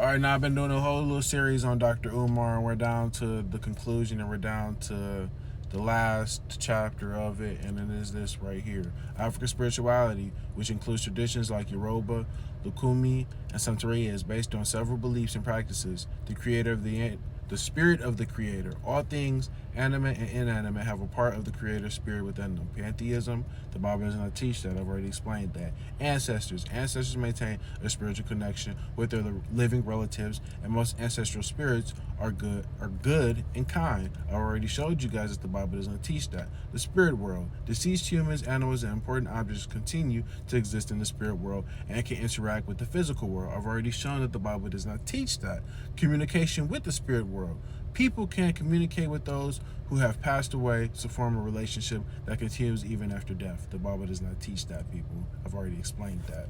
All right, now I've been doing a whole little series on Dr. Umar, and we're down to the conclusion, and we're down to the last chapter of it, and it is this right here. African spirituality, which includes traditions like Yoruba, Lukumi, and Santeria, is based on several beliefs and practices. The spirit of the Creator. All things, animate and inanimate, have a part of the Creator's spirit within them. Pantheism, the Bible does not teach that. I've already explained that. Ancestors maintain a spiritual connection with their living relatives, and most ancestral spirits are good and kind. I already showed you guys that the Bible does not teach that. The spirit world. Deceased humans, animals, and important objects continue to exist in the spirit world and can interact with the physical world. I've already shown that the Bible does not teach that. Communication with the spirit world. People can communicate with those who have passed away to form a relationship that continues even after death. The Bible does not teach that, people. I've already explained that.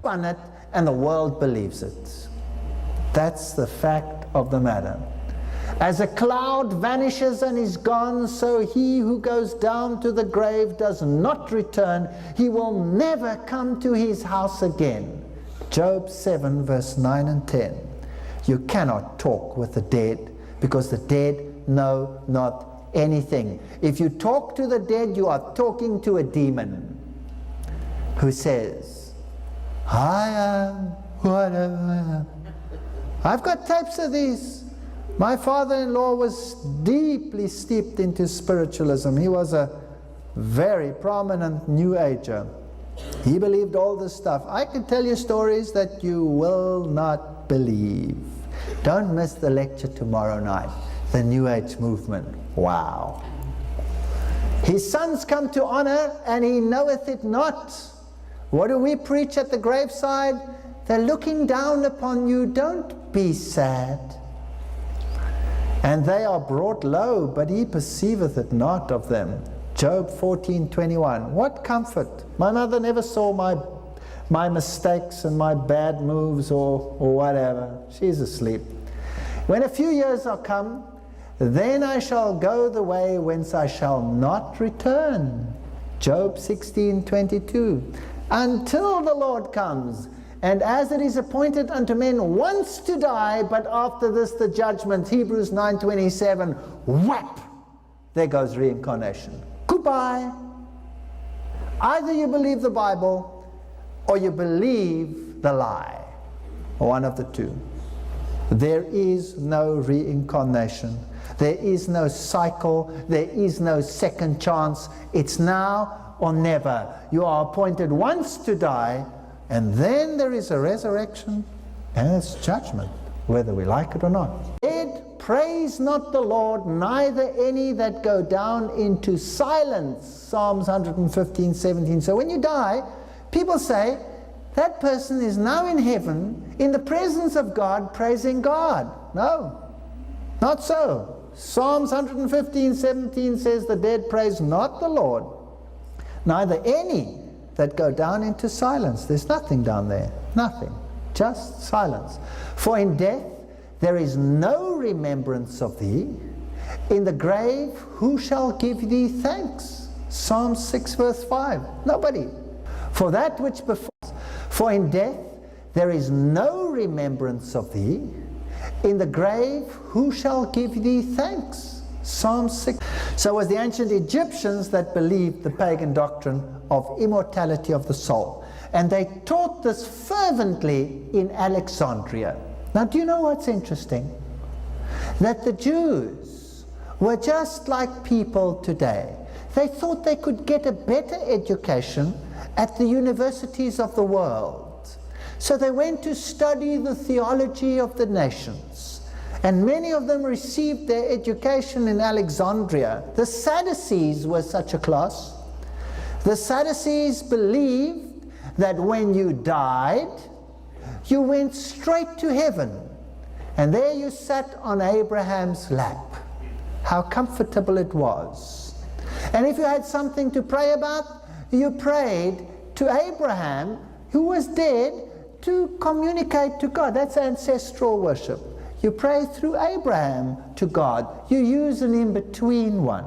On it, and the world believes it. That's the fact of the matter. As a cloud vanishes and is gone, so he who goes down to the grave does not return. He will never come to his house again. Job 7 verse 9 and 10. You cannot talk with the dead, because the dead know not anything. If you talk to the dead, you are talking to a demon who says, I am whatever I am. I've got tapes of these. My father-in-law was deeply steeped into spiritualism. He was a very prominent New Ager. He believed all this stuff. I can tell you stories that you will not believe. Don't miss the lecture tomorrow night. The New Age movement. Wow. His sons come to honor, and he knoweth it not. What do we preach at the graveside? They're looking down upon you. Don't be sad. And they are brought low, but he perceiveth it not of them. Job 14:21. What comfort? My mother never saw my mistakes and my bad moves or whatever. She's asleep. When a few years are come, then I shall go the way whence I shall not return. Job 16:22. Until the Lord comes, and as it is appointed unto men once to die, but after this the judgment. Hebrews 9:27. Whap! There goes reincarnation. Goodbye. Either you believe the Bible or you believe the lie. One of the two. There is no reincarnation. There is no cycle. There is no second chance. It's now or never. You are appointed once to die, and then there is a resurrection, and it's judgment, whether we like it or not. Dead praise not the Lord, neither any that go down into silence. Psalms 115:17. So when you die, people say, that person is now in heaven, in the presence of God, praising God. No, not so. Psalms 115:17 says, the dead praise not the Lord, neither any that go down into silence. There's nothing down there, nothing, just silence. For in death there is no remembrance of thee. In the grave who shall give thee thanks? Psalm 6 verse 5. Nobody. For that which befalls. For in death there is no remembrance of thee. In the grave who shall give thee thanks? Psalm 6. So it was the ancient Egyptians that believed the pagan doctrine of immortality of the soul. And they taught this fervently in Alexandria. Now do you know what's interesting? That the Jews were just like people today. They thought they could get a better education at the universities of the world. So they went to study the theology of the nations. And many of them received their education in Alexandria. The Sadducees were such a class. The Sadducees believed that when you died, you went straight to heaven. And there you sat on Abraham's lap. How comfortable it was. And if you had something to pray about, you prayed to Abraham, who was dead, to communicate to God. That's ancestral worship. You pray through Abraham to God. You use an in-between one.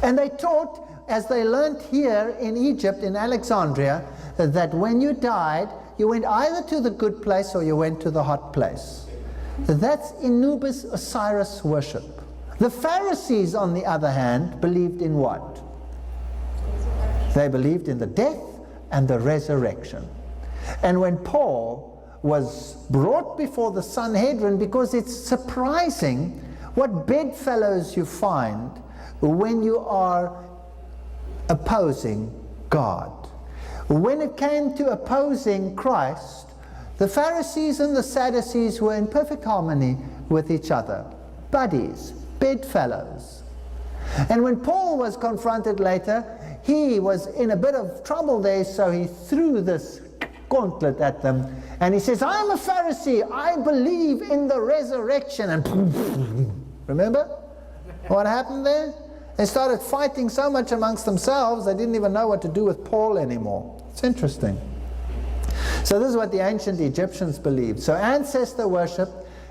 And they taught, as they learned here in Egypt, in Alexandria, that when you died, you went either to the good place or you went to the hot place. That's Anubis Osiris worship. The Pharisees, on the other hand, believed in what? They believed in the death and the resurrection. And when Paul was brought before the Sanhedrin, because it's surprising what bedfellows you find when you are opposing God. When it came to opposing Christ, the Pharisees and the Sadducees were in perfect harmony with each other. Buddies, bedfellows. And when Paul was confronted later, he was in a bit of trouble there, so he threw this gauntlet at them. And he says, I'm a Pharisee, I believe in the resurrection. And remember what happened there? They started fighting so much amongst themselves, they didn't even know what to do with Paul anymore. It's interesting. So this is what the ancient Egyptians believed. So ancestor worship,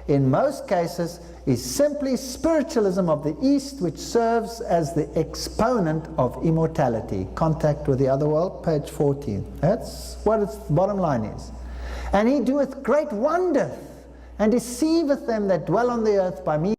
in most cases, is simply spiritualism of the East, which serves as the exponent of immortality. Contact with the other world, page 14. That's what its bottom line is. And he doeth great wonders, and deceiveth them that dwell on the earth by means